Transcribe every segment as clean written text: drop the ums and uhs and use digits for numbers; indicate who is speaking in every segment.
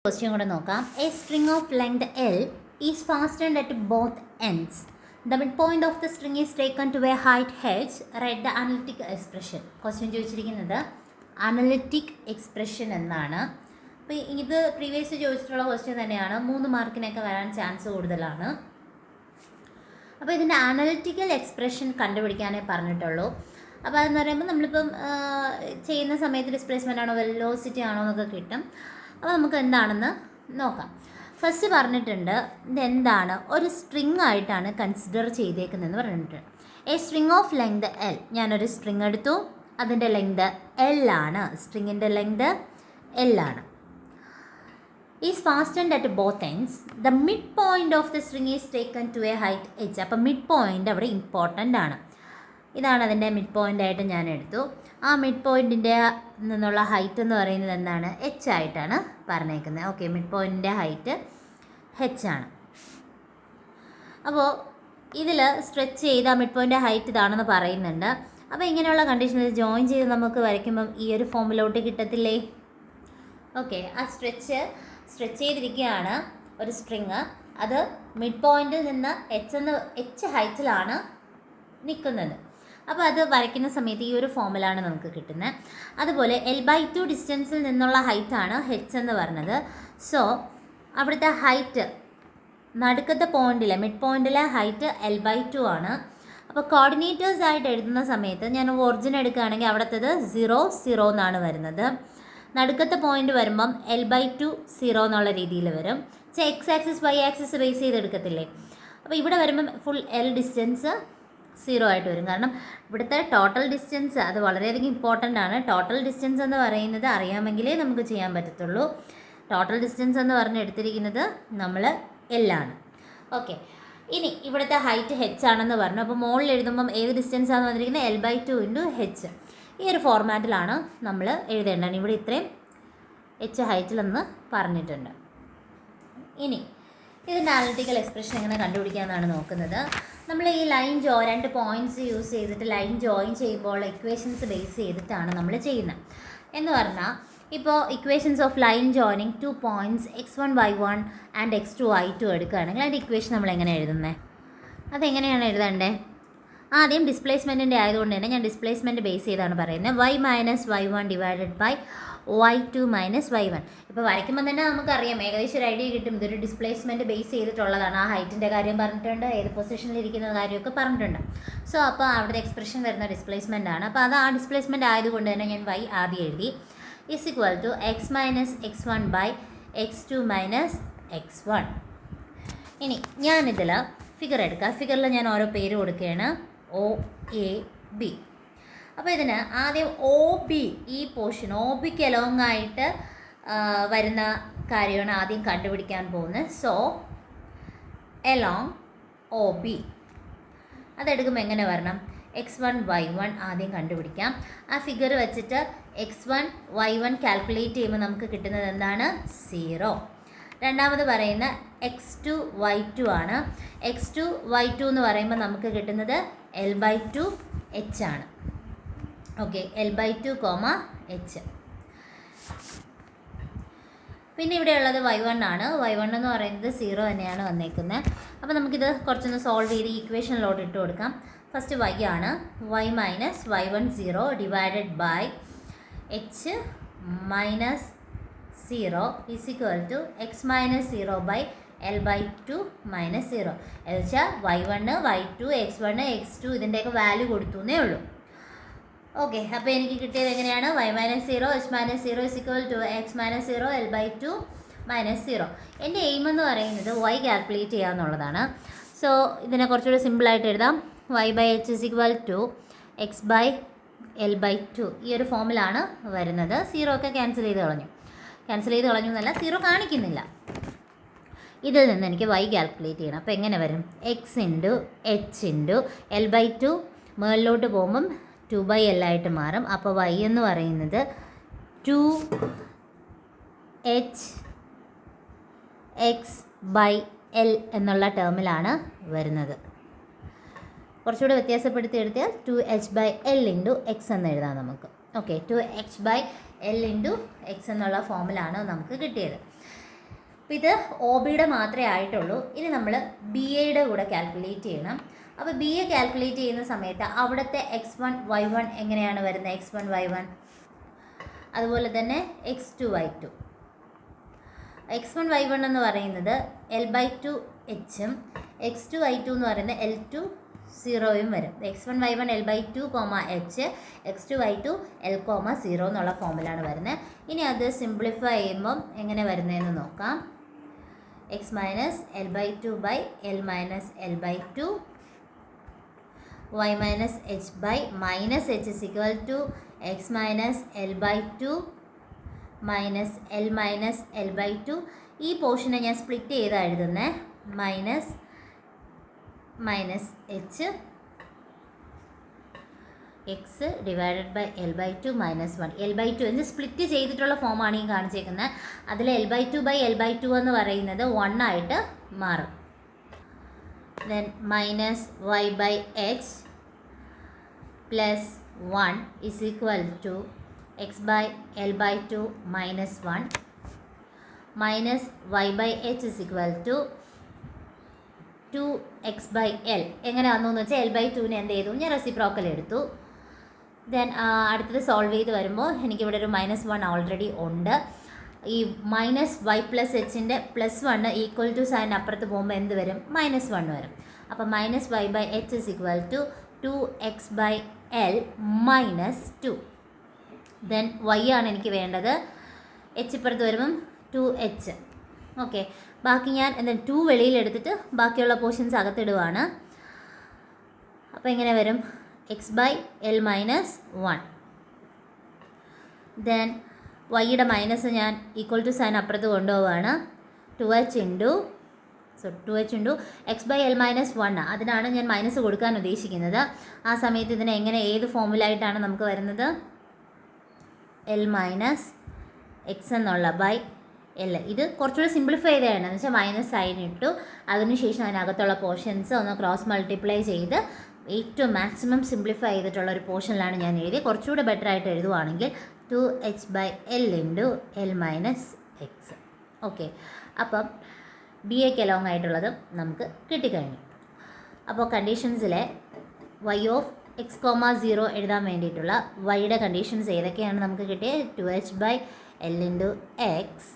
Speaker 1: Question കൂടെ നോക്കാം. A string of length L is fastened at both ends. The midpoint of the string is taken to a height h. Write the analytic expression. Question ചോദിച്ചിരിക്കുന്നത് analytic expression എന്നാണ്. അപ്പോൾ ഇത് previous ചോദിച്ചിട്ടുള്ള question തന്നെയാണ്. 3 മാർക്കിനൊക്കെ വരാൻ chance കൂടുതലാണ്. അപ്പോൾ ഇതിൻ്റെ അനലിറ്റിക്കൽ എക്സ്പ്രഷൻ കണ്ടുപിടിക്കാനേ പറഞ്ഞിട്ടുള്ളൂ. അപ്പോൾ അതെന്ന് പറയുമ്പോൾ നമ്മളിപ്പം ചെയ്യുന്ന സമയത്ത് ഡിസ്പ്ലേസ്മെൻ്റ് ആണോ വെലോസിറ്റി ആണോ എന്നൊക്കെ കിട്ടും. അപ്പോൾ നമുക്ക് എന്താണെന്ന് നോക്കാം. ഫസ്റ്റ് പറഞ്ഞിട്ടുണ്ട് ഇതെന്താണ്, ഒരു സ്ട്രിങ് ആയിട്ടാണ് കൺസിഡർ ചെയ്തേക്കുന്നതെന്ന് പറഞ്ഞിട്ടുണ്ട്. A string of length L. ഞാനൊരു സ്ട്രിങ് എടുത്തു, അതിൻ്റെ ലെങ്ത് L ആണ്. സ്ട്രിങ്ങിൻ്റെ ലെങ്ത് L ആണ്. Is fastened at both ends. The midpoint of the string is taken to a height h. അപ്പോൾ മിഡ് പോയിൻ്റ് അവിടെ ഇമ്പോർട്ടൻ്റ് ആണ്. ഇതാണ് അതിൻ്റെ മിഡ് പോയിൻ്റ് ആയിട്ട് ഞാൻ എടുത്തു. ആ മിഡ് പോയിൻറ്റിൻ്റെ നിന്നുള്ള ഹൈറ്റ് എന്ന് പറയുന്നത് എന്താണ്, h ആയിട്ടാണ് പറഞ്ഞേക്കുന്നത്. ഓക്കെ, മിഡ് പോയിൻറ്റിൻ്റെ ഹൈറ്റ് h ആണ്. അപ്പോൾ ഇതിൽ സ്ട്രെച്ച് ചെയ്ത മിഡ് പോയിൻ്റ് ഹൈറ്റ് ഇതാണെന്ന് പറയുന്നുണ്ട്. അപ്പോൾ ഇങ്ങനെയുള്ള കണ്ടീഷനിൽ ജോയിൻ ചെയ്ത് നമുക്ക് വരയ്ക്കുമ്പം ഈ ഒരു ഫോമിലോട്ട് കിട്ടത്തില്ലേ? ഓക്കെ, ആ സ്ട്രെച്ച് ചെയ്തിരിക്കുകയാണ് ഒരു സ്ട്രിങ്. അത് മിഡ് പോയിൻറ്റിൽ നിന്ന് h ഹൈറ്റിലാണ് നിൽക്കുന്നത്. അപ്പോൾ അത് വരയ്ക്കുന്ന സമയത്ത് ഈ ഒരു ഫോമിലാണ് നമുക്ക് കിട്ടുന്നത്. അതുപോലെ L/2 ഡിസ്റ്റൻസിൽ നിന്നുള്ള ഹൈറ്റാണ് h എന്ന് പറഞ്ഞത്. സോ അവിടുത്തെ ഹൈറ്റ് നടുക്കത്തെ പോയിൻറ്റിലെ മിഡ് പോയിൻറ്റിലെ ഹൈറ്റ് L/2 ആണ്. അപ്പോൾ കോർഡിനേറ്റേഴ്സ് ആയിട്ട് എഴുതുന്ന സമയത്ത് ഞാൻ ഒറിജിൻ എടുക്കുകയാണെങ്കിൽ അവിടുത്തേത് 0 0 എന്നാണ് വരുന്നത്. നടുക്കത്തെ പോയിൻ്റ് വരുമ്പം L/2 0 എന്നുള്ള രീതിയിൽ വരും. X axis y axis base ചെയ്തെടുക്കത്തില്ലേ? അപ്പോൾ ഇവിടെ വരുമ്പം ഫുൾ L ഡിസ്റ്റൻസ് 0 ആയിട്ട് വരും. കാരണം ഇവിടുത്തെ ടോട്ടൽ ഡിസ്റ്റൻസ് അത് വളരെയധികം ഇമ്പോർട്ടൻ്റ് ആണ്. ടോട്ടൽ ഡിസ്റ്റൻസ് എന്ന് പറയുന്നത് അറിയാമെങ്കിലേ നമുക്ക് ചെയ്യാൻ പറ്റത്തുള്ളൂ. ടോട്ടൽ ഡിസ്റ്റൻസ് എന്ന് പറഞ്ഞ് എടുത്തിരിക്കുന്നത് നമ്മൾ L ആണ്. ഓക്കെ, ഇനി ഇവിടുത്തെ ഹൈറ്റ് h ആണെന്ന് പറഞ്ഞു. അപ്പോൾ മുകളിൽ എഴുതുമ്പം ഏത് ഡിസ്റ്റൻസ് ആണെന്ന് വന്നിരിക്കുന്നത് L/2 × h. ഈ ഒരു ഫോർമാറ്റിലാണ് നമ്മൾ എഴുതേണ്ടത്. ഇവിടെ ഇത്രയും h ഹൈറ്റിലെന്ന് പറഞ്ഞിട്ടുണ്ട്. ഇനി ഇതിൻ്റെ അനലിറ്റിക്കൽ എക്സ്പ്രഷൻ എങ്ങനെ കണ്ടുപിടിക്കാമെന്നാണ് നോക്കുന്നത്. നമ്മൾ ഈ രണ്ട് പോയിൻറ്റ്സ് യൂസ് ചെയ്തിട്ട് ലൈൻ ജോയിൻ ചെയ്യുമ്പോൾ ഇക്വേഷൻസ് ബേസ് ചെയ്തിട്ടാണ് നമ്മൾ ചെയ്യുന്നത്. എന്ന് പറഞ്ഞാൽ ഇപ്പോൾ equations of line joining 2 points x1 y1 and x2 y2 എടുക്കുകയാണെങ്കിൽ അതിൻ്റെ ഇക്വേഷൻ നമ്മൾ എങ്ങനെ എഴുതുന്നത്? അതെങ്ങനെയാണ് എഴുതേണ്ടത്? ആദ്യം ഡിസ്പ്ലേസ്മെൻറ്റിൻ്റെ ആയതുകൊണ്ട് തന്നെ ഞാൻ ഡിസ്പ്ലേസ്മെൻറ്റ് ബേസ് ചെയ്താണ് പറയുന്നത്. y - y1 divided by y2 - y1. ഇപ്പോൾ വരയ്ക്കുമ്പോൾ തന്നെ നമുക്കറിയാം, ഏകദേശം ഒരു ഐഡിയ കിട്ടും. ഇതൊരു ഡിസ്പ്ലേസ്മെൻറ്റ് ബേസ് ചെയ്തിട്ടുള്ളതാണ്. ആ ഹൈറ്റിൻ്റെ കാര്യം പറഞ്ഞിട്ടുണ്ട്, ഏത് പൊസിഷനിലിരിക്കുന്ന കാര്യമൊക്കെ പറഞ്ഞിട്ടുണ്ട്. സോ അപ്പോൾ അവിടുത്തെ എക്സ്പ്രഷൻ വരുന്ന ഡിസ്പ്ലേസ്മെൻ്റ് ആണ്. അപ്പോൾ അത് ആ ഡിസ്പ്ലേസ്മെൻറ്റ് ആയതുകൊണ്ട് തന്നെ ഞാൻ y ആദ്യം എഴുതി. is equal to x minus x1 by x2 minus x1. ഇനി ഞാനിതിൽ ഫിഗർ എടുക്കാം. ഫിഗറിൽ ഞാൻ ഓരോ പേര് കൊടുക്കുകയാണ്. OAB. അപ്പോൾ ഇതിന് ആദ്യം OB, ഈ പോർഷൻ OBക്ക് എലോങ് ആയിട്ട് വരുന്ന കാര്യമാണ് ആദ്യം കണ്ടുപിടിക്കാൻ പോകുന്നത്. സോ എലോങ് OB അതെടുക്കുമ്പോൾ എങ്ങനെ വരണം? x1 y1 ആദ്യം കണ്ടുപിടിക്കാം. ആ ഫിഗർ വെച്ചിട്ട് x1 y1 കാൽക്കുലേറ്റ് ചെയ്യുമ്പോൾ നമുക്ക് കിട്ടുന്നത് എന്താണ്? 0. രണ്ടാമത് പറയുന്ന x2 y2 ആണ്. x2 y2 എന്ന് പറയുമ്പോൾ നമുക്ക് കിട്ടുന്നത് L/2 h ആണ്. Okay, L/2, h. പിന്നെ ഇവിടെയുള്ളത് y1 ആണ്. y1 എന്ന് പറയുന്നത് 0 തന്നെയാണ് വന്നേക്കുന്നത്. അപ്പോൾ നമുക്കിത് കുറച്ചൊന്ന് സോൾവ് ചെയ്ത് ഇക്വേഷനിലോട്ട് ഇട്ട് കൊടുക്കാം. ഫസ്റ്റ് y ആണ്. y - y1 0 divided by h minus 0 is equal to x - 0 by L/2 - 0. എന്ന് വെച്ചാൽ y1 y2 x1 x2 ഇതിൻ്റെയൊക്കെ വാല്യൂ കൊടുത്തു എന്നേ ഉള്ളൂ. ഓക്കെ, അപ്പോൾ എനിക്ക് കിട്ടിയത് എങ്ങനെയാണ്? y - 0 h - 0 is equal to x - 0 L/2 - 0. എൻ്റെ എയിം എന്ന് പറയുന്നത് y കാൽക്കുലേറ്റ് ചെയ്യുക എന്നുള്ളതാണ്. സോ ഇതിനെ കുറച്ചുകൂടി സിമ്പിളായിട്ട് എഴുതാം. y/h is equal to x by L/2. ഈ ഒരു ഫോമിലാണ് വരുന്നത്. 0 ഒക്കെ ക്യാൻസൽ ചെയ്ത് കളഞ്ഞു എന്നല്ല, 0 കാണിക്കുന്നില്ല. ഇതിൽ നിന്ന് എനിക്ക് y കാൽക്കുലേറ്റ് ചെയ്യണം. അപ്പോൾ എങ്ങനെ വരും? x × h × L/2 മുകളിലോട്ട് പോകുമ്പം 2/L ആയിട്ട് മാറും. അപ്പോൾ y എന്ന് പറയുന്നത് 2hx/L എന്നുള്ള ടേമിലാണ് വരുന്നത്. കുറച്ചുകൂടി വ്യത്യാസപ്പെടുത്തി എടുത്താൽ 2h/L × x എന്ന് എഴുതാം നമുക്ക്. ഓക്കെ, 2h/L × x എന്നുള്ള ഫോമിലാണ് നമുക്ക് കിട്ടിയത്. അപ്പോൾ ഇത് ഒ ബിയുടെ മാത്രമേ ആയിട്ടുള്ളൂ. ഇനി നമ്മൾ ബി എയുടെ കൂടെ കാൽക്കുലേറ്റ് ചെയ്യണം. അപ്പോൾ ബി എ കാൽക്കുലേറ്റ് ചെയ്യുന്ന സമയത്ത് അവിടുത്തെ x1 y1 എങ്ങനെയാണ് വരുന്നത്? x1 y1 അതുപോലെ തന്നെ x2 y2. x1 y1 എന്ന് പറയുന്നത് L/2 എച്ചും x2 y2 എന്ന് പറയുന്നത് L2 0യും വരും. x1 y1 L/2, h, x2 y2 L, 0 എന്നുള്ള ഫോമിലാണ് വരുന്നത്. ഇനി അത് സിംപ്ലിഫൈ ചെയ്യുമ്പം എങ്ങനെ വരുന്നതെന്ന് നോക്കാം. x minus L/2 by L minus L/2 y minus h by minus h is equal to x minus L/2 minus L minus L/2. ഈ പോർഷനെ ഞാൻ സ്പ്ലിറ്റ് ചെയ്താണ് എഴുതുന്നത്. Minus h x divided by L/2 minus 1. L/2 എന്ന് split ചെയ്തിട്ടുള്ള ഫോമാണ് ഈ കാണിച്ചേക്കുന്നത്. അതിൽ L/2 ബൈ L/2 എന്ന് പറയുന്നത് 1 ആയിട്ട് മാറും. Then minus y by h plus 1 is equal to x by L/2 minus 1 minus y by h is equal to 2x by L. എങ്ങനെ വന്നു വെച്ചാൽ L/2നെ എന്ത് ചെയ്തു? ഞാൻ റെസിപ്രോക്കൽ എടുത്തു. ദെൻ അടുത്തത് സോൾവ് ചെയ്ത് വരുമ്പോൾ എനിക്കിവിടെ ഒരു -1 ഓൾറെഡി ഉണ്ട്. ഈ മൈനസ് y പ്ലസ് എച്ചിൻ്റെ +1 ഈക്വൽ ടു സൈൻ അപ്പുറത്ത് പോകുമ്പോൾ എന്ത് വരും? -1 വരും. അപ്പോൾ minus y by h is equal to 2x by L minus 2. Then y ആണ് എനിക്ക് വേണ്ടത്. h ഇപ്പുറത്ത് വരുമ്പം 2h. ഓക്കെ, ബാക്കി ഞാൻ എന്താ 2 വെളിയിലെടുത്തിട്ട് ബാക്കിയുള്ള പോർഷൻസ് അകത്തിടുവാണ്. അപ്പോൾ എങ്ങനെ വരും? x by L minus 1. Then വൈയുടെ മൈനസ് ഞാൻ ഈക്വൽ ടു സൈൻ അപ്പുറത്ത് കൊണ്ടുപോവാണ്. 2h into x by L minus 1. അതിനാണ് ഞാൻ മൈനസ് കൊടുക്കാൻ ഉദ്ദേശിക്കുന്നത്. ആ സമയത്ത് ഇതിനെ എങ്ങനെ ഏത് ഫോമിലായിട്ടാണ് നമുക്ക് വരുന്നത്? L മൈനസ് x എന്നുള്ള ബൈ L. ഇത് കുറച്ചുകൂടി സിംപ്ലിഫൈ ചെയ്തതാണ്. എന്ന് വെച്ചാൽ മൈനസ് സൈൻ ഇട്ടു, അതിനുശേഷം അതിനകത്തുള്ള പോർഷൻസ് ഒന്ന് ക്രോസ് മൾട്ടിപ്ലൈ ചെയ്ത് ഏറ്റവും മാക്സിമം സിംപ്ലിഫൈ ചെയ്തിട്ടുള്ള ഒരു പോർഷനിലാണ് ഞാൻ എഴുതി. കുറച്ചുകൂടെ ബെറ്റർ ആയിട്ട് എഴുതുവാണെങ്കിൽ 2h by L into L minus x. Okay, അപ്പം ബി എക്ക് എലോങ് ആയിട്ടുള്ളത് നമുക്ക് കിട്ടിക്കഴിഞ്ഞു. അപ്പോൾ കണ്ടീഷൻസിലെ y ഓഫ് x, 0 എഴുതാൻ വേണ്ടിയിട്ടുള്ള വൈയുടെ കണ്ടീഷൻസ് ഏതൊക്കെയാണ് നമുക്ക് കിട്ടിയത്? 2h by L into X.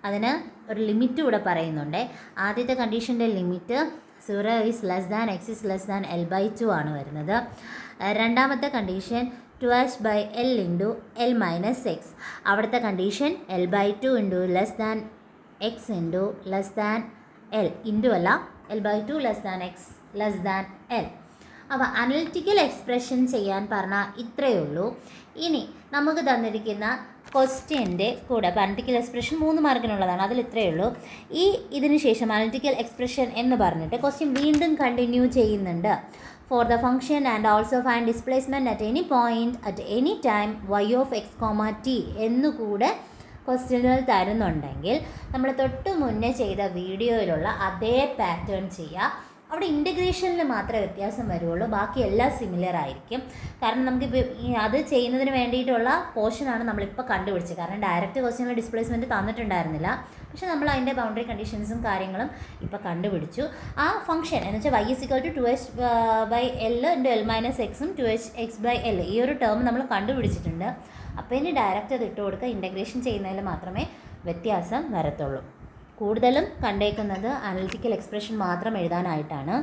Speaker 1: അതിന് ഒരു ലിമിറ്റ് ഇവിടെ പറയുന്നുണ്ട്. ആദ്യത്തെ കണ്ടീഷൻ്റെ limit 0 is less than x is less than L/2 ആണ് വരുന്നത്. രണ്ടാമത്തെ condition 2h by L into L minus x. അവിടുത്തെ condition L/2 into less than x into less than L into അല്ല, L/2 less than x less than L. അപ്പോൾ analytical expression ചെയ്യാൻ പറഞ്ഞാൽ ഇത്രയേ ഉള്ളൂ. ഇനി നമുക്ക് തന്നിരിക്കുന്ന ക്വസ്റ്റ്യൻ്റെ കൂടെ അപ്പോൾ അനലിറ്റിക്കൽ എക്സ്പ്രഷൻ 3 മാർക്കിനുള്ളതാണ്. അതിൽ ഇത്രയേ ഉള്ളൂ. ഇതിന് ശേഷം അനലിറ്റിക്കൽ എക്സ്പ്രഷൻ എന്ന് പറഞ്ഞിട്ട് ക്വസ്റ്റ്യൻ വീണ്ടും കണ്ടിന്യൂ ചെയ്യുന്നുണ്ട്. For the function and also find displacement at any point at any time y of x, t എന്നുകൂടെ ക്വസ്റ്റ്യനുകൾ തരുന്നുണ്ടെങ്കിൽ നമ്മൾ തൊട്ട് മുന്നേ ചെയ്ത വീഡിയോയിലുള്ള അതേ പാറ്റേൺ ചെയ്യുക. അവിടെ ഇൻ്റഗ്രേഷനിൽ മാത്രമേ വ്യത്യാസം വരുള്ളൂ, ബാക്കി എല്ലാം സിമിലർ ആയിരിക്കും. കാരണം നമുക്കിപ്പോൾ അത് ചെയ്യുന്നതിന് വേണ്ടിയിട്ടുള്ള പോർഷനാണ് നമ്മളിപ്പോൾ കണ്ടുപിടിച്ചത്. കാരണം ഡയറക്റ്റ് ക്വസ്റ്റ്യനിൽ ഡിസ്പ്ലേസ്മെൻറ്റ് തന്നിട്ടുണ്ടായിരുന്നില്ല, പക്ഷേ നമ്മൾ അതിൻ്റെ ബൗണ്ടറി കണ്ടീഷൻസും കാര്യങ്ങളും ഇപ്പോൾ കണ്ടുപിടിച്ചു. ആ ഫംഗ്ഷൻ എന്ന് വെച്ചാൽ y is equal to 2h by L into L minus എക്സും 2h ബൈ L ഈ ഒരു ടേം നമ്മൾ കണ്ടുപിടിച്ചിട്ടുണ്ട്. അപ്പോൾ ഇനി ഡയറക്റ്റ് അത് ഇട്ട് കൊടുക്കുക. ഇൻ്റഗ്രേഷൻ ചെയ്യുന്നതിൽ മാത്രമേ വ്യത്യാസം വരത്തുള്ളൂ. കൂടുതലും കണ്ടേക്കുന്നത് അനലിറ്റിക്കൽ എക്സ്പ്രഷൻ മാത്രം എഴുതാനായിട്ടാണ്.